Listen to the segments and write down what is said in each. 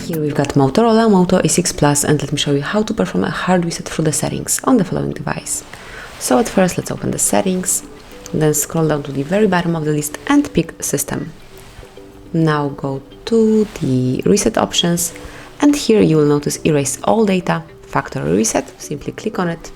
Here we've got Motorola Moto E6 Plus, and let me show you how to perform a hard reset through the settings on the following device. So at first, let's open the settings, then scroll down to the very bottom of the list and pick System. Now go to the Reset options, and here you will notice Erase All Data, Factory Reset. Simply click on it.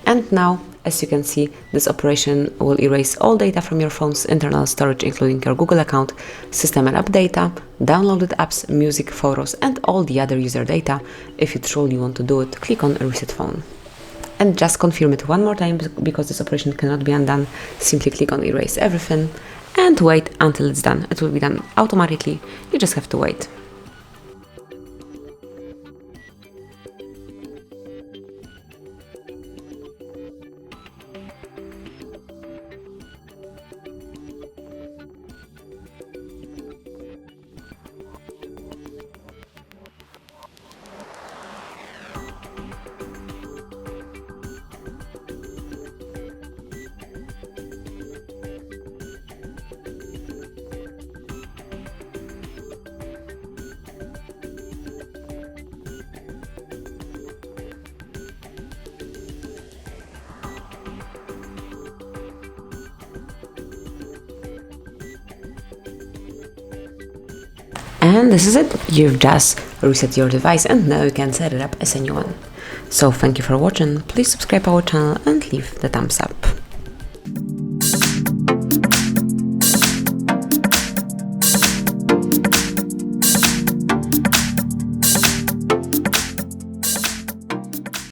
And now, as you can see, this operation will erase all data from your phone's internal storage, including your Google account, system and app data, downloaded apps, music, photos, and all the other user data. If you truly want to do it, click on Reset Phone. And just confirm it one more time, because this operation cannot be undone. Simply click on Erase Everything and wait until it's done. It will be done automatically. You just have to wait. And this is it. You've just reset your device and now you can set it up as a new one. So thank you for watching. Please subscribe our channel and leave the thumbs up.